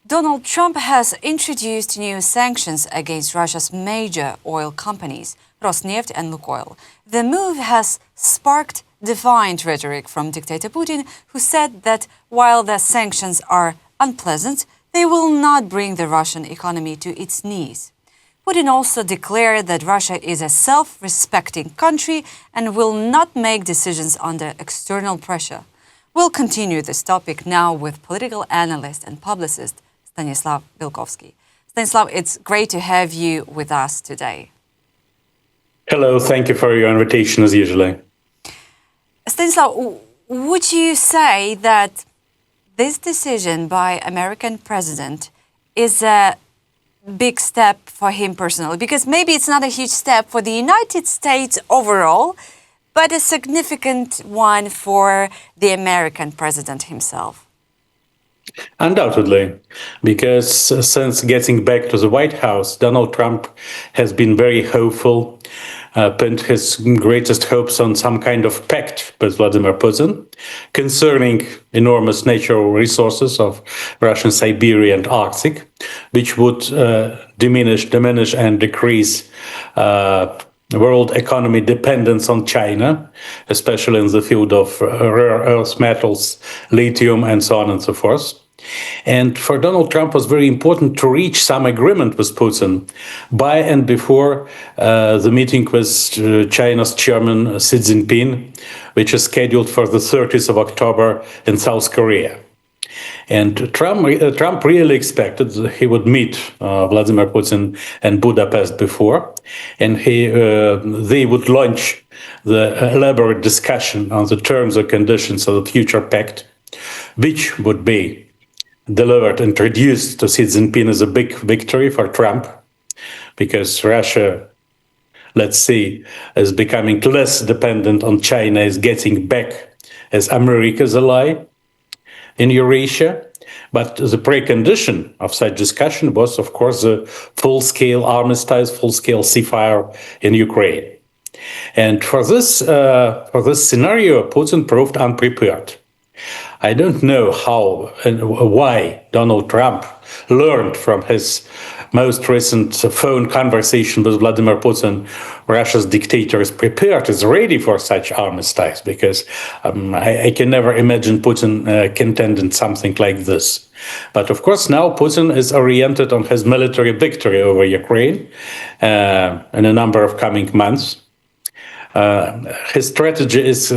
Donald Trump has introduced new sanctions against Russia's major oil companies, Rosneft and Lukoil. The move has sparked defiant rhetoric from dictator Putin, who said that while the sanctions are unpleasant, they will not bring the Russian economy to its knees. Putin also declared that Russia is a self-respecting country and will not make decisions under external pressure. We'll continue this topic now with political analyst and publicist Stanislav Belkovsky. Stanislav, it's great to have you with us today. Hello, thank you for your invitation as usual. Stanislav, would you say that this decision by American president is a big step for him personally? Because maybe it's not a huge step for the United States overall, but a significant one for the American president himself. Undoubtedly, because since getting back to the White House, Donald Trump has been very hopeful, pinned his greatest hopes on some kind of pact with Vladimir Putin concerning enormous natural resources of Russian Siberia and Arctic, which would diminish and decrease world economy dependence on China, especially in the field of rare earth metals, lithium, and so on and so forth. And for Donald Trump, it was very important to reach some agreement with Putin by and before the meeting with China's chairman Xi Jinping, which is scheduled for the 30th of October in South Korea. And Trump really expected that he would meet Vladimir Putin in Budapest before, and they would launch the elaborate discussion on the terms and conditions of the future pact, which would be delivered, introduced to Xi Jinping as a big victory for Trump, because Russia, let's see, is becoming less dependent on China, is getting back as America's ally in Eurasia. But the precondition of such discussion was, of course, the full-scale armistice, full-scale ceasefire in Ukraine. And for this scenario, Putin proved unprepared. I don't know how and why Donald Trump learned from his most recent phone conversation with Vladimir Putin, Russia's dictator is prepared, is ready for such armistice, because I can never imagine Putin contending something like this. But of course, now Putin is oriented on his military victory over Ukraine in a number of coming months. His strategy is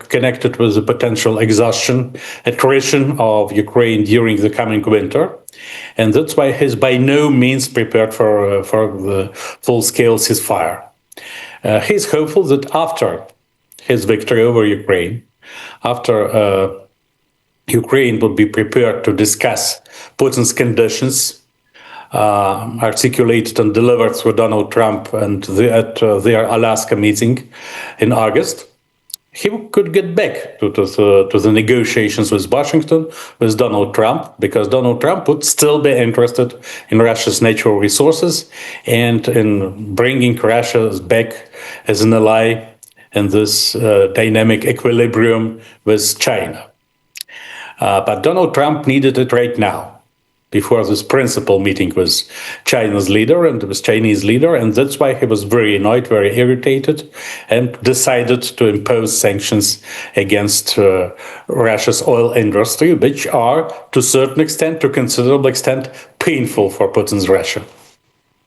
connected with the potential attrition of Ukraine during the coming winter. And that's why he's by no means prepared for the full-scale ceasefire. He's hopeful that after his victory over Ukraine, after Ukraine would be prepared to discuss Putin's conditions, articulated and delivered through Donald Trump and at their Alaska meeting in August, he could get back to the negotiations with Washington, with Donald Trump, because Donald Trump would still be interested in Russia's natural resources and in bringing Russia back as an ally in this dynamic equilibrium with China. But Donald Trump needed it right now, before this principal meeting with China's leader and with Chinese leader, and that's why he was very annoyed, very irritated, and decided to impose sanctions against Russia's oil industry, which are, to a certain extent, to a considerable extent, painful for Putin's Russia.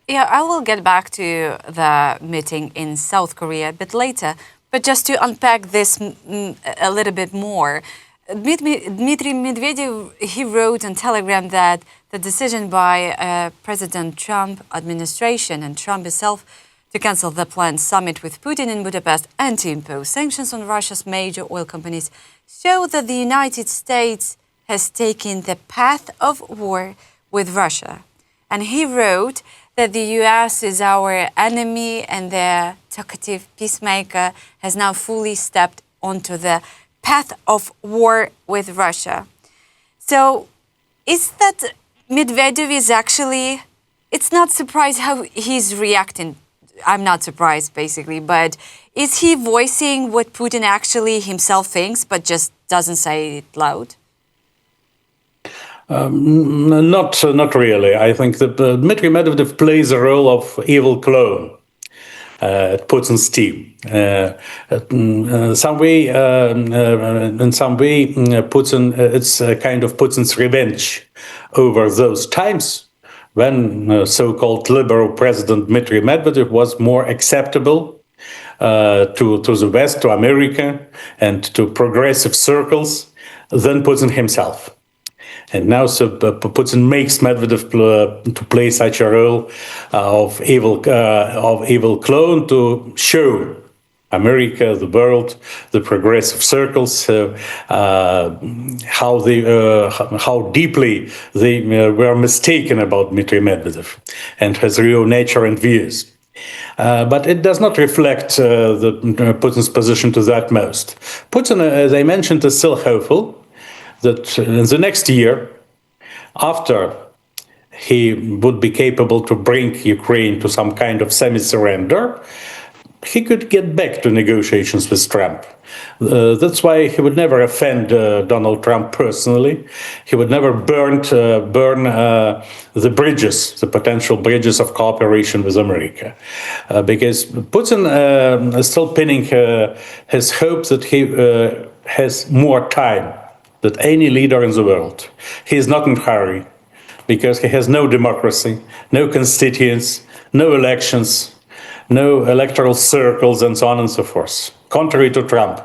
Yeah, I will get back to the meeting in South Korea a bit later, but just to unpack this a little bit more, Dmitry Medvedev, he wrote on Telegram that the decision by President Trump administration and Trump himself to cancel the planned summit with Putin in Budapest and to impose sanctions on Russia's major oil companies show that the United States has taken the path of war with Russia. And he wrote that the US is our enemy and the talkative peacemaker has now fully stepped onto the path of war with Russia. So is that Medvedev is actually, it's not surprised how he's reacting. I'm not surprised, basically, but is he voicing what Putin actually himself thinks, but just doesn't say it loud? Not really. I think that Dmitry Medvedev plays a role of evil clone at Putin's team. In some way, Putin, it's a kind of Putin's revenge over those times when so-called liberal President Dmitry Medvedev was more acceptable to the West, to America, and to progressive circles than Putin himself. And now Putin makes Medvedev to play such a role of evil clone to show America, the world, the progressive circles, how deeply they were mistaken about Dmitry Medvedev and his real nature and views. But it does not reflect Putin's position to that most. Putin, as I mentioned, is still hopeful that in the next year, after he would be capable to bring Ukraine to some kind of semi-surrender, he could get back to negotiations with Trump. That's why he would never offend Donald Trump personally. He would never burn the bridges, the potential bridges of cooperation with America. Because Putin is still pinning his hopes that he has more time than any leader in the world. He is not in a hurry because he has no democracy, no constituents, no elections, no electoral circles, and so on and so forth. Contrary to Trump,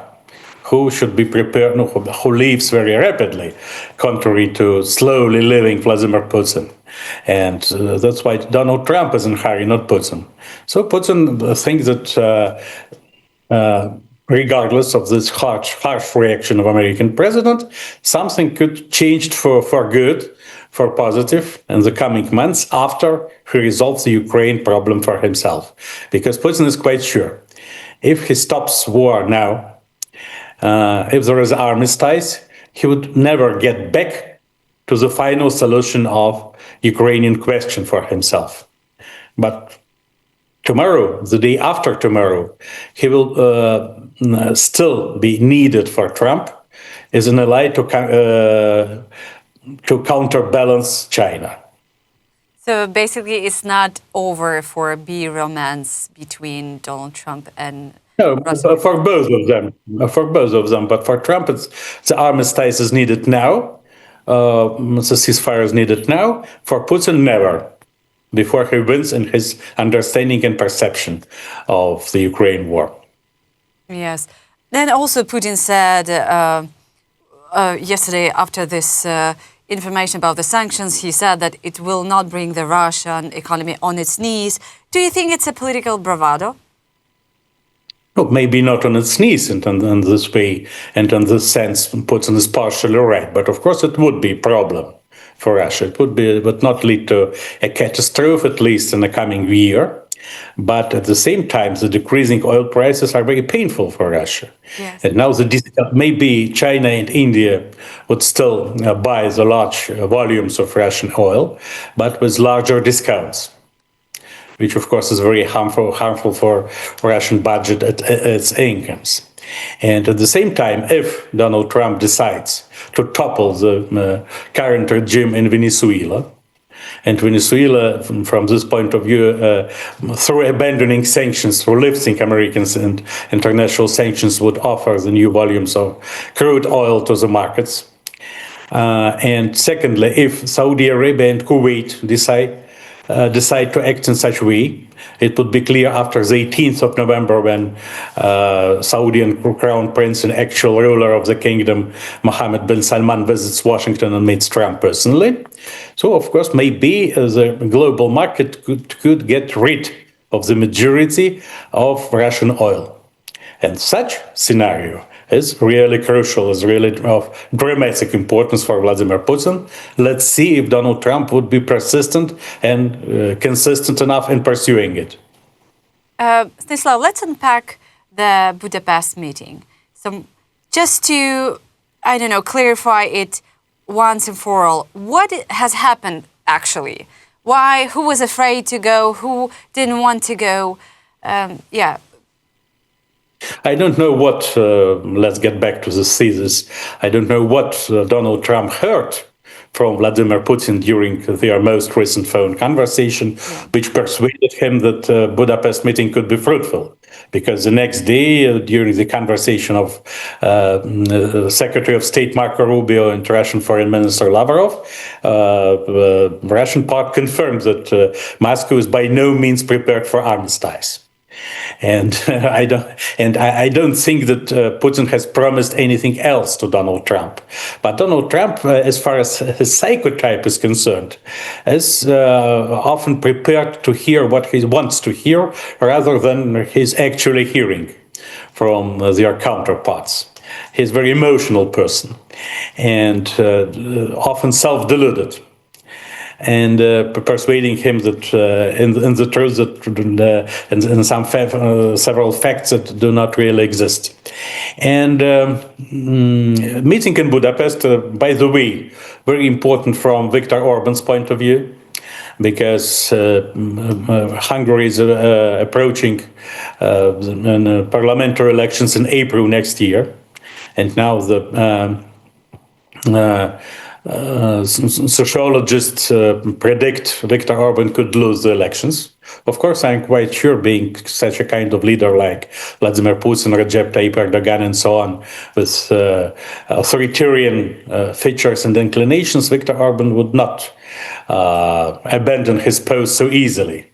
who should be prepared, who leaves very rapidly, contrary to slowly living Vladimir Putin. And that's why Donald Trump is in a hurry, not Putin. So Putin thinks that regardless of this harsh reaction of American president, something could change for good, for positive in the coming months after he resolves the Ukraine problem for himself. Because Putin is quite sure, if he stops war now, if there is armistice, he would never get back to the final solution of Ukrainian question for himself. But tomorrow, the day after tomorrow, he will still be needed for Trump as an ally to counterbalance China. So basically, it's not over for a romance between Donald Trump and No, Russia. for both of them. For both of them. But for Trump, the armistice is needed now. The ceasefire is needed now. For Putin, never. Before he wins in his understanding and perception of the Ukraine war. Yes. Then also Putin said yesterday after this information about the sanctions, he said that it will not bring the Russian economy on its knees. Do you think it's a political bravado? No, maybe not on its knees and in this way and in this sense, Putin is partially right. But of course, it would be a problem for Russia. It would not lead to a catastrophe, at least in the coming year. But at the same time, the decreasing oil prices are very painful for Russia. Yes. And now maybe China and India would still buy the large volumes of Russian oil, but with larger discounts, which of course is very harmful for Russian budget at its incomes. And at the same time, if Donald Trump decides to topple the current regime in Venezuela, and Venezuela, from this point of view, through abandoning sanctions, through lifting American and international sanctions, would offer the new volumes of crude oil to the markets. And secondly, if Saudi Arabia and Kuwait decide to act in such a way, it would be clear after the 18th of November when Saudi and Crown Prince and actual ruler of the kingdom, Mohammed bin Salman, visits Washington and meets Trump personally. So, of course, maybe the global market could get rid of the majority of Russian oil. And such scenario is really crucial, is really of dramatic importance for Vladimir Putin. Let's see if Donald Trump would be persistent and consistent enough in pursuing it. Stanislav, let's unpack the Budapest meeting. So just to, clarify it once and for all, what has happened actually? Why? Who was afraid to go? Who didn't want to go? I don't know what, let's get back to the thesis. I don't know what Donald Trump heard from Vladimir Putin during their most recent phone conversation, which persuaded him that Budapest meeting could be fruitful. Because the next day, during the conversation of Secretary of State Marco Rubio and Russian Foreign Minister Lavrov, Russian part confirmed that Moscow is by no means prepared for armistice. And I don't think that Putin has promised anything else to Donald Trump. But Donald Trump, as far as his psychotype is concerned, is often prepared to hear what he wants to hear rather than he's actually hearing from their counterparts. He's a very emotional person and often self-deluded. And persuading him that in the truth that in some several facts that do not really exist. And meeting in Budapest, by the way, very important from Viktor Orban's point of view, because Hungary is approaching parliamentary elections in April next year, and now the sociologists predict Viktor Orban could lose the elections. Of course, I'm quite sure, being such a kind of leader like Vladimir Putin, Recep Tayyip Erdogan, and so on, with authoritarian features and inclinations, Viktor Orban would not abandon his post so easily.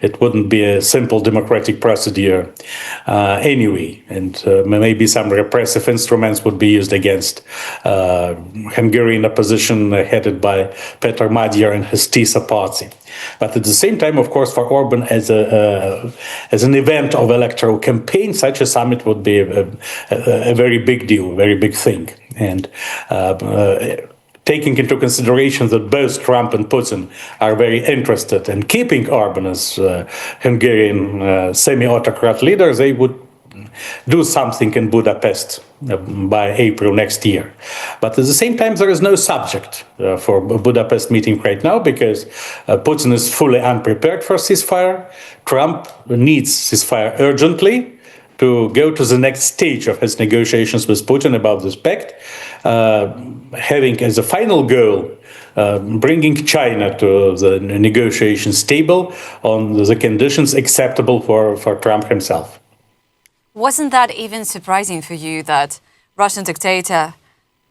It wouldn't be a simple democratic procedure anyway, and maybe some repressive instruments would be used against Hungarian opposition headed by Peter Magyar and his TISA party. But at the same time, of course, for Orban as an event of electoral campaign, such a summit would be a very big deal, a very big thing. And taking into consideration that both Trump and Putin are very interested in keeping Orban as Hungarian semi-autocrat leader, they would do something in Budapest by April next year. But at the same time, there is no subject for a Budapest meeting right now, because Putin is fully unprepared for ceasefire. Trump needs ceasefire urgently to go to the next stage of his negotiations with Putin about this pact, having as a final goal bringing China to the negotiations table on the conditions acceptable for Trump himself. Wasn't that even surprising for you that Russian dictator,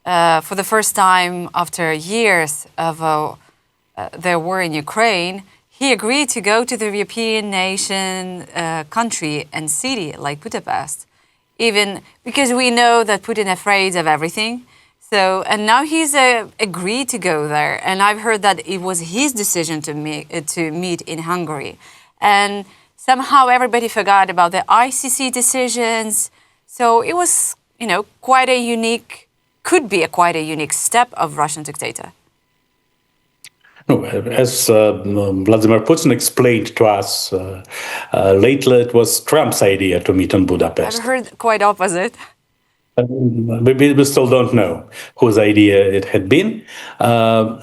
for the first time after years of their war in Ukraine, he agreed to go to the European nation, country and city like Budapest, even because we know that Putin is afraid of everything. So, and now he's agreed to go there. And I've heard that it was his decision to meet in Hungary. And somehow everybody forgot about the ICC decisions. So it was, quite a unique, could be quite a unique step of Russian dictator. No, as Vladimir Putin explained to us lately, it was Trump's idea to meet in Budapest. I've heard quite opposite. We still don't know whose idea it had been. But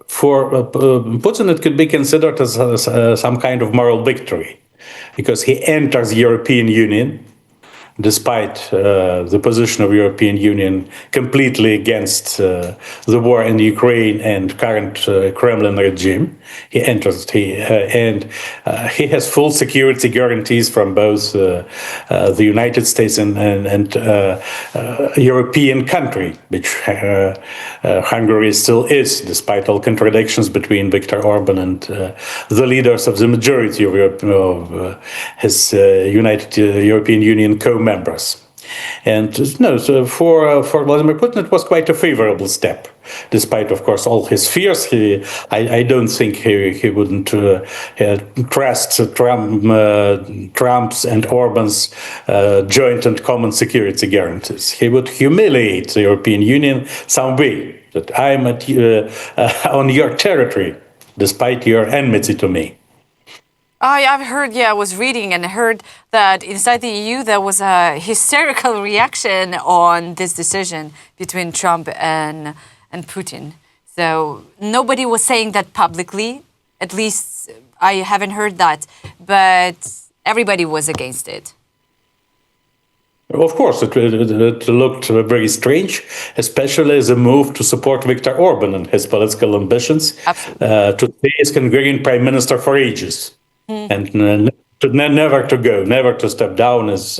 for Putin, it could be considered as some kind of moral victory, because he enters the European Union, despite the position of the European Union completely against the war in Ukraine and current Kremlin regime. He enters, and he has full security guarantees from both the United States and European country, which Hungary still is, despite all contradictions between Viktor Orban and the leaders of the majority of his European Union members. And so for Vladimir Putin, it was quite a favorable step, despite, of course, all his fears. I don't think he wouldn't trust Trump's and Orban's joint and common security guarantees. He would humiliate the European Union some way, that I'm on your territory, despite your enmity to me. I've heard, I was reading and heard that inside the EU there was a hysterical reaction on this decision between Trump and Putin. So nobody was saying that publicly, at least I haven't heard that, but everybody was against it. Of course, it looked very strange, especially as a move to support Viktor Orban and his political ambitions Absolutely. to stay as Hungarian prime minister for ages, and never to go, never to step down as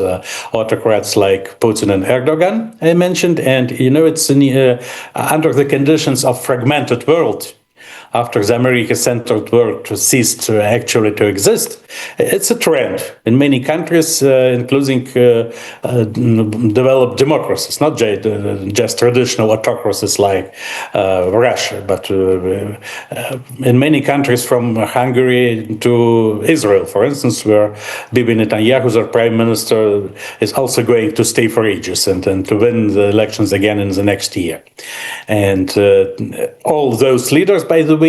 autocrats like Putin and Erdogan, I mentioned. And, it's under the conditions of fragmented world, after the America-centered world ceased actually to exist. It's a trend in many countries, including developed democracies, not just traditional autocracies like Russia, but in many countries from Hungary to Israel, for instance, where Bibi Netanyahu, their prime minister, is also going to stay for ages and to win the elections again in the next year. And all those leaders, by the way,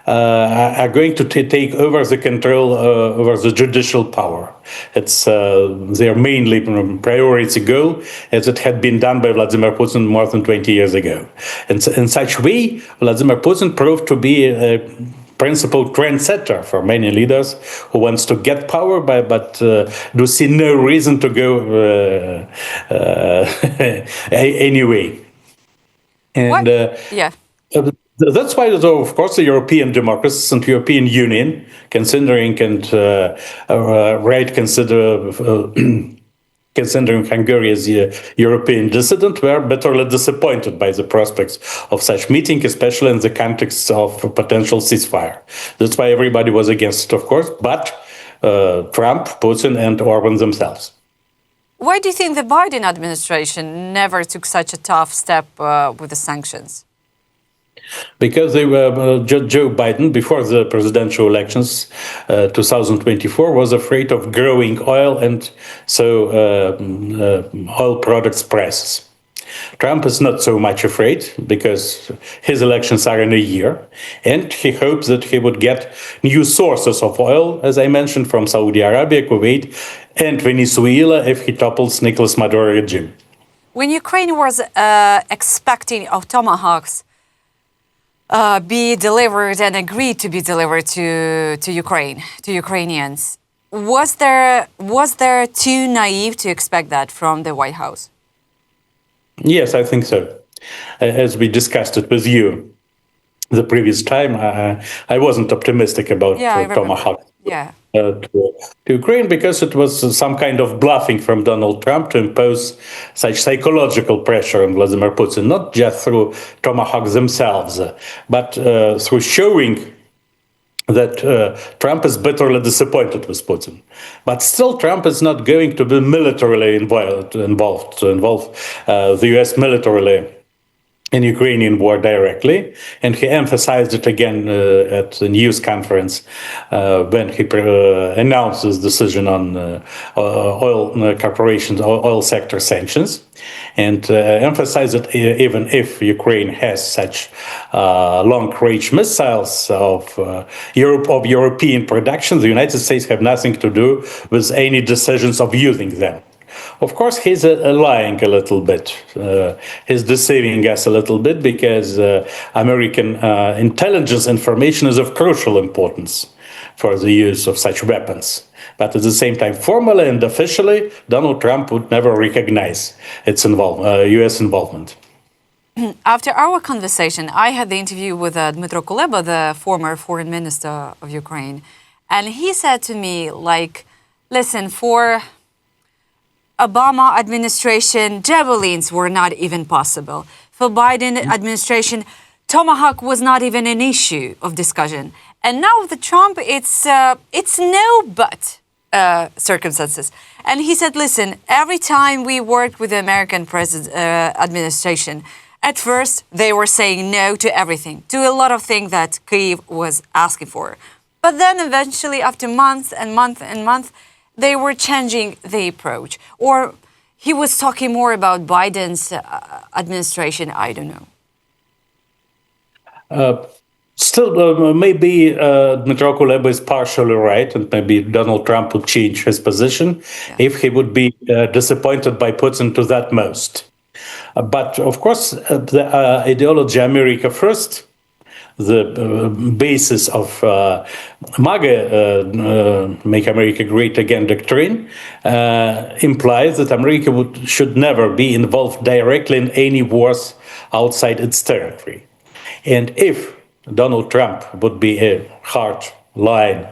are going to take over the control over the judicial power. It's their mainly priority goal, as it had been done by Vladimir Putin more than 20 years ago. And in such way, Vladimir Putin proved to be a principal trendsetter for many leaders who wants to get power, but do see no reason to go anyway. And yeah. That's why, though, of course, the European democracies and European Union, considering Hungary as a European dissident, were bitterly disappointed by the prospects of such meeting, especially in the context of a potential ceasefire. That's why everybody was against it, of course, but Trump, Putin, and Orban themselves. Why do you think the Biden administration never took such a tough step with the sanctions? Because they were Joe Biden, before the presidential elections 2024, was afraid of growing oil and so oil products prices. Trump is not so much afraid because his elections are in a year, and he hopes that he would get new sources of oil, as I mentioned, from Saudi Arabia, Kuwait, and Venezuela if he topples Nicolas Maduro regime. When Ukraine was expecting Tomahawks be delivered and agreed to be delivered to Ukraine, to Ukrainians, was there too naive to expect that from the White House? Yes, I think so. As we discussed it with you the previous time, I wasn't optimistic about Tomahawk to Ukraine, because it was some kind of bluffing from Donald Trump to impose such psychological pressure on Vladimir Putin, not just through Tomahawks themselves, but through showing that Trump is bitterly disappointed with Putin. But still, Trump is not going to be militarily involved to involve the U.S. militarily in Ukrainian war directly, and he emphasized it again at the news conference when he announced his decision on oil corporations, oil sector sanctions, and emphasized that even if Ukraine has such long-range missiles of European production, the United States have nothing to do with any decisions of using them. Of course, he's lying a little bit. He's deceiving us a little bit, because American intelligence information is of crucial importance for the use of such weapons. But at the same time, formally and officially, Donald Trump would never recognize its U.S. involvement. After our conversation, I had the interview with Dmytro Kuleba, the former foreign minister of Ukraine. And he said to me, listen, for Obama administration, javelins were not even possible. For Biden administration, Tomahawk was not even an issue of discussion. And now with Trump, it's no but circumstances. And he said, listen, every time we worked with the American administration, at first they were saying no to everything, to a lot of things that Kyiv was asking for. But then eventually, after months and months and months, they were changing the approach. Or he was talking more about Biden's administration, I don't know. Still, maybe Dmytro Kuleba is partially right, and maybe Donald Trump would change his position if he would be disappointed by Putin to that most. But of course, the ideology America first the basis of MAGA, Make America Great Again doctrine, implies that America should never be involved directly in any wars outside its territory. And if Donald Trump would be a hard-line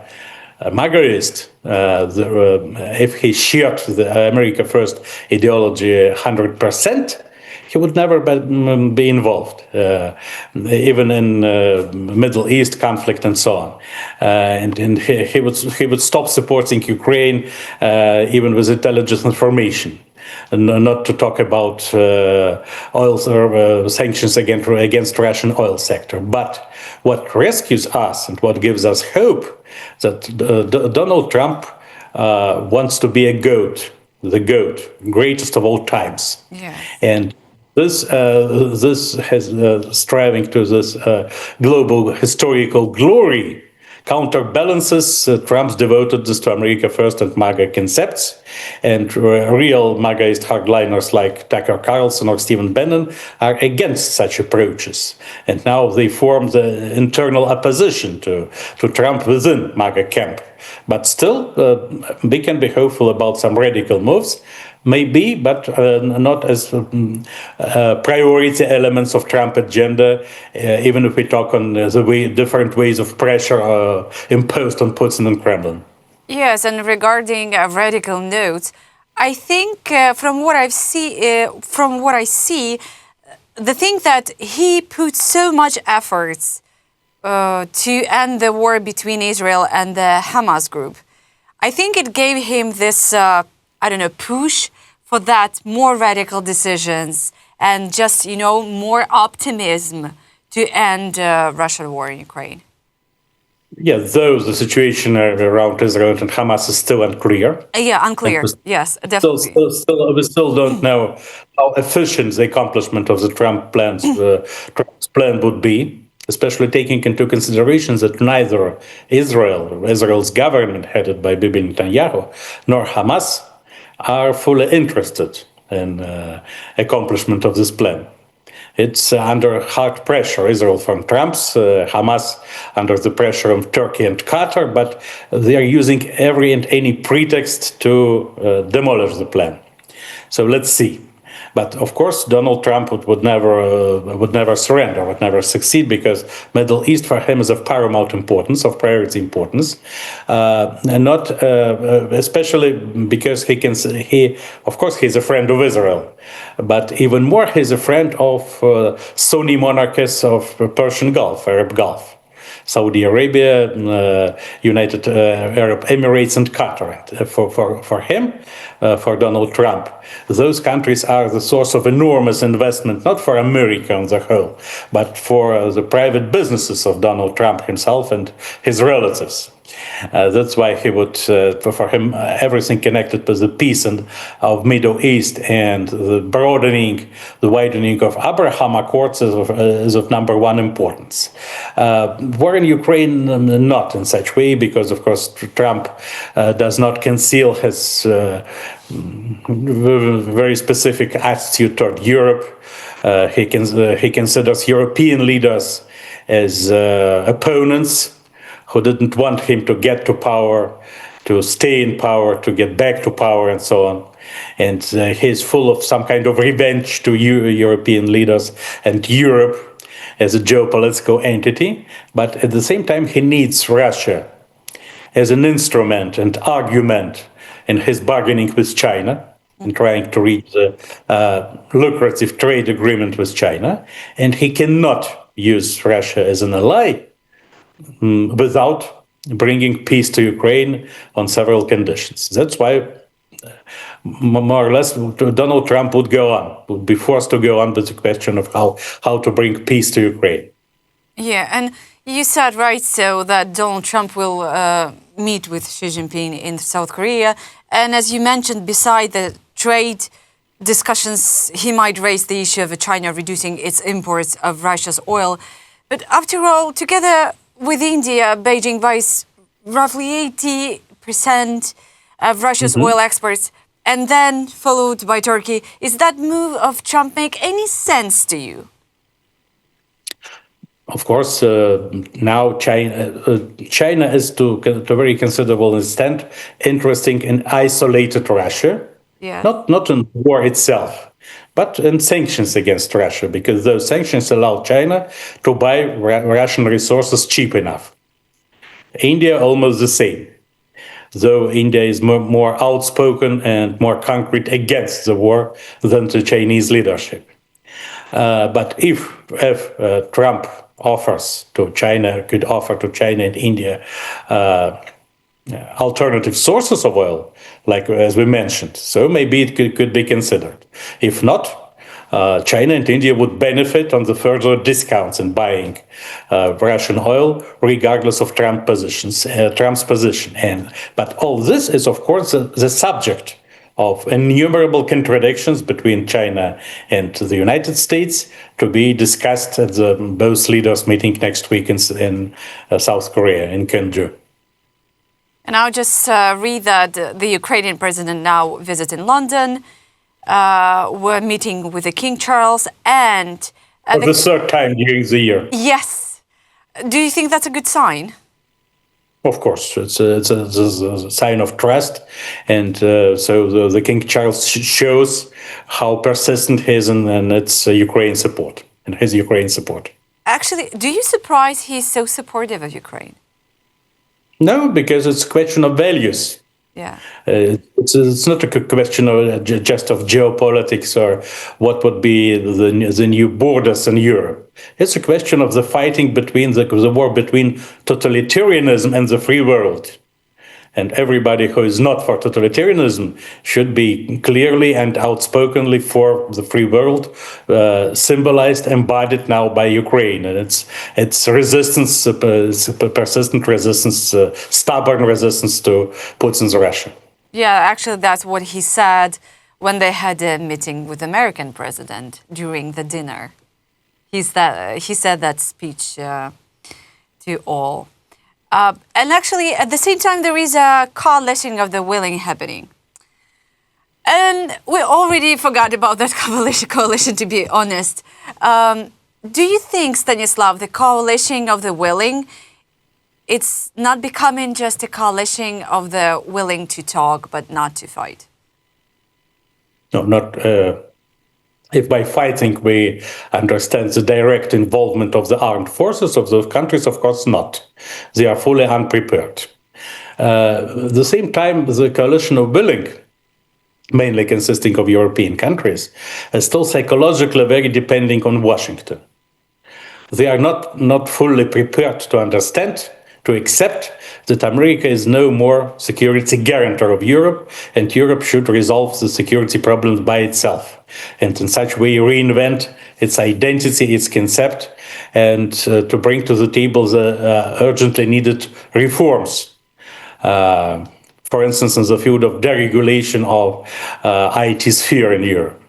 MAGAist, if he shared the America First ideology 100%, he would never be involved, even in Middle East conflict and so on. And he would stop supporting Ukraine, even with intelligence information. And not to talk about oil or sanctions against Russian oil sector. But what rescues us and what gives us hope that Donald Trump wants to be a goat, the goat, greatest of all times. Yes. And this has striving to this global historical glory counterbalances Trump's devotedness to America First and MAGA concepts, and real MAGAist hardliners like Tucker Carlson or Stephen Bannon are against such approaches. And now they form the internal opposition to Trump within MAGA camp. But still, we can be hopeful about some radical moves. Maybe, but not as priority elements of Trump agenda, even if we talk on the different ways of pressure imposed on Putin and Kremlin. Yes, and regarding radical notes, I think from what I see, the thing that he put so much efforts to end the war between Israel and the Hamas group, I think it gave him this, push for that more radical decisions and just, more optimism to end Russian war in Ukraine. Yeah, though the situation around Israel and Hamas is still unclear. Unclear. Yes, definitely. We still don't know how efficient the accomplishment of the Trump's plan would be, especially taking into consideration that neither Israel's government headed by Bibi Netanyahu, nor Hamas are fully interested in accomplishment of this plan. It's under hard pressure, Israel from Trump's, Hamas under the pressure of Turkey and Qatar, but they are using every and any pretext to demolish the plan. So let's see. But of course, Donald Trump would never surrender, would never succeed, because Middle East for him is of paramount importance, of priority importance, and not especially because of course, he's a friend of Israel, but even more, he's a friend of Sunni monarchies of Persian Gulf, Arab Gulf. Saudi Arabia, United Arab Emirates, and Qatar. For him, for Donald Trump, those countries are the source of enormous investment, not for America on the whole, but for the private businesses of Donald Trump himself and his relatives. That's why he would, for him, everything connected with the peace of Middle East and the widening of Abraham Accords is of number one importance. War in Ukraine, not in such way, because of course Trump does not conceal his very specific attitude toward Europe. He considers European leaders as opponents who didn't want him to get to power, to stay in power, to get back to power, and so on. And he's full of some kind of revenge to European leaders and Europe as a geopolitical entity. But at the same time, he needs Russia as an instrument and argument in his bargaining with China and trying to reach a lucrative trade agreement with China. And he cannot use Russia as an ally without bringing peace to Ukraine on several conditions. That's why, more or less, Donald Trump would be forced to go on with the question of how to bring peace to Ukraine. Yeah, and you said, right, so that Donald Trump will meet with Xi Jinping in South Korea. And as you mentioned, beside the trade discussions, he might raise the issue of China reducing its imports of Russia's oil. But after all, together with India, Beijing buys roughly 80% of Russia's oil exports, and then followed by Turkey. Is that move of Trump make any sense to you? of course, now China is to a very considerable extent interested in isolated Russia, Yes. not in war itself, but in sanctions against Russia, because those sanctions allow China to buy Russian resources cheap enough. India almost the same, though India is more outspoken and more concrete against the war than the Chinese leadership. But if Trump offers to China, could offer to China and India alternative sources of oil, like as we mentioned, so maybe it could be considered. If not, China and India would benefit on the further discounts in buying Russian oil, regardless of Trump's position. But all this is, of course, the subject of innumerable contradictions between China and the United States to be discussed at the both leaders' meeting next week in South Korea, in Gwangju. And I'll just read that the Ukrainian president now visiting London. We're meeting with the King Charles and... For the third time during the year. Yes. Do you think that's a good sign? Of course, it's a sign of trust, and so the King Charles shows how persistent he is in its Ukraine support and his Ukraine support. Actually, do you surprise he's so supportive of Ukraine? No, because it's a question of values. Yeah. It's not a question of just of geopolitics or what would be the new borders in Europe. It's a question of the fighting between the war between totalitarianism and the free world. And everybody who is not for totalitarianism should be clearly and outspokenly for the free world, symbolized, embodied now by Ukraine. And it's resistance, persistent resistance, stubborn resistance to Putin's Russia. Yeah, actually, that's what he said when they had a meeting with the American president during the dinner. He said that speech to all. And actually, at the same time, there is a coalition of the willing happening. And we already forgot about that coalition, to be honest. Do you think, Stanislav, the coalition of the willing, it's not becoming just a coalition of the willing to talk, but not to fight? No, not... If by fighting we understand the direct involvement of the armed forces of those countries, of course not. They are fully unprepared. At the same time, the coalition of willing, mainly consisting of European countries, is still psychologically very depending on Washington. They are not fully prepared to understand, to accept that America is no more security guarantor of Europe, and Europe should resolve the security problems by itself, and in such way reinvent its identity, its concept, and to bring to the table the urgently needed reforms. For instance, in the field of deregulation of IT sphere in Europe.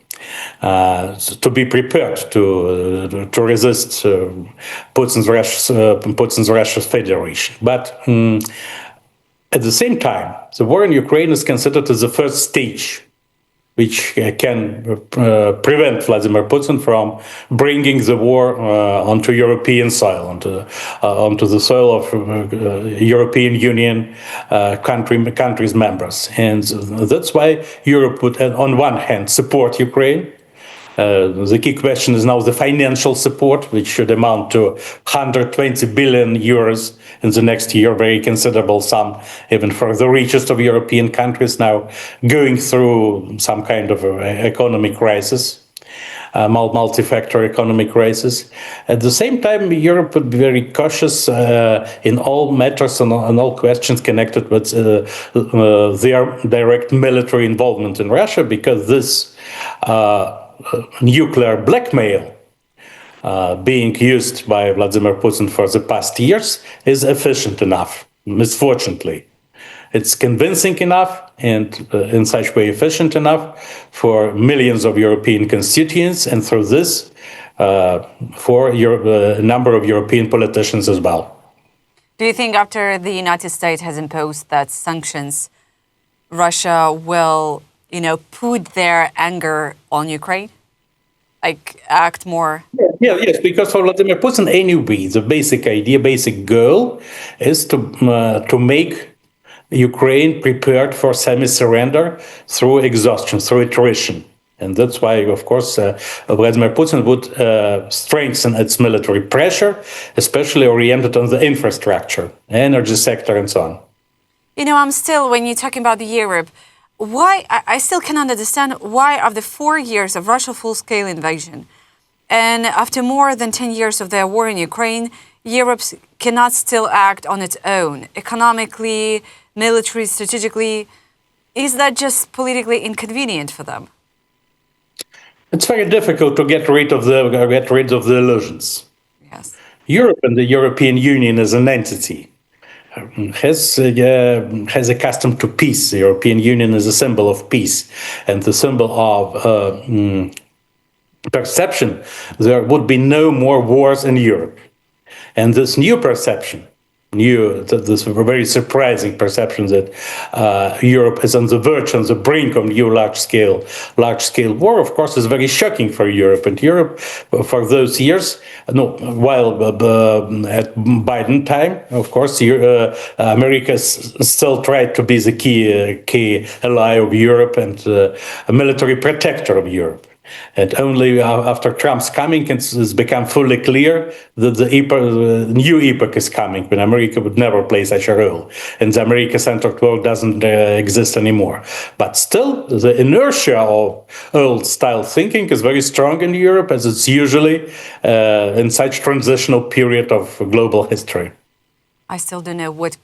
To be prepared to resist Putin's Russian Federation. But at the same time, the war in Ukraine is considered as the first stage which can prevent Vladimir Putin from bringing the war onto European soil, onto the soil of European Union countries members. And that's why Europe would, on one hand, support Ukraine. The key question is now the financial support, which should amount to 120 billion euros in the next year, very considerable sum, even for the richest of European countries now going through some kind of economic crisis, multi-factor economic crisis. At the same time, Europe would be very cautious in all matters and all questions connected with their direct military involvement in Russia, because this nuclear blackmail being used by Vladimir Putin for the past years is efficient enough, misfortunately. It's convincing enough and in such way efficient enough for millions of European constituents, and through this for a number of European politicians as well. Do you think after the United States has imposed that sanctions, Russia will put their anger on Ukraine? like act more. Yes, because for Vladimir Putin, anyway, the basic idea, basic goal is to make Ukraine prepared for semi-surrender through exhaustion, through attrition. And that's why, of course, Vladimir Putin would strengthen its military pressure, especially oriented on the infrastructure, energy sector, and so on. You know, I'm still, when you're talking about the Europe, why, I still cannot understand why after 4 years of Russia's full-scale invasion, and after more than 10 years of their war in Ukraine, Europe cannot still act on its own, economically, military, strategically. Is that just politically inconvenient for them? It's very difficult to get rid of the illusions. Yes. Europe and the European Union as an entity has accustomed to peace. The European Union is a symbol of peace and the symbol of perception. There would be no more wars in Europe. And this new perception, this very surprising perception that Europe is on the verge, on the brink of new large-scale war, of course, is very shocking for Europe. And Europe, for those years, while at Biden time, of course, America still tried to be the key ally of Europe and a military protector of Europe. And only after Trump's coming, it's become fully clear that the new epoch is coming, when America would never play such a role. And the America-centered world doesn't exist anymore. But still, the inertia of old-style thinking is very strong in Europe, as it's usually in such transitional period of global history. I still don't know what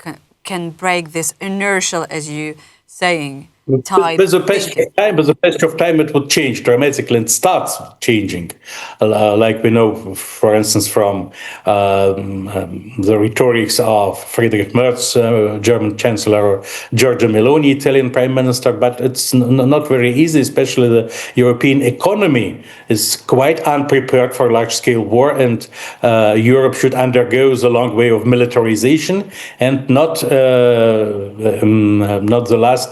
can break this inertia, as you saying. With the passage of time, it would change dramatically and starts changing. Like we know, for instance, from the rhetorics of Friedrich Merz, German Chancellor, or Giorgia Meloni, Italian Prime Minister. But it's not very easy, especially the European economy is quite unprepared for large-scale war, and Europe should undergo the long way of militarization, and not the last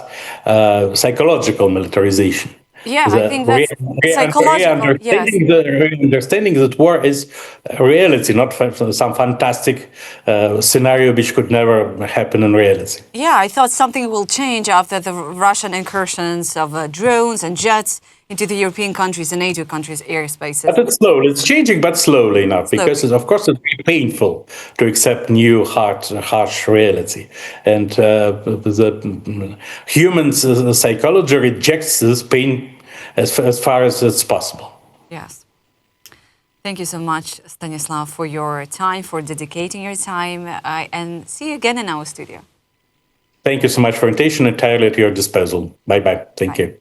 psychological militarization. Yeah, I think that's psychological. Yes. Understanding that war is a reality, not some fantastic scenario which could never happen in reality. Yeah, I thought something will change after the Russian incursions of drones and jets into the European countries and NATO countries' airspaces. But it's slowly. It's changing, but slowly enough, because of course it's painful to accept new, harsh reality. And the human psychology rejects this pain as far as it's possible. Yes. Thank you so much, Stanislav, for your time, for dedicating your time, and see you again in our studio. Thank you so much for your invitation, entirely at your disposal. Bye-bye. Thank you.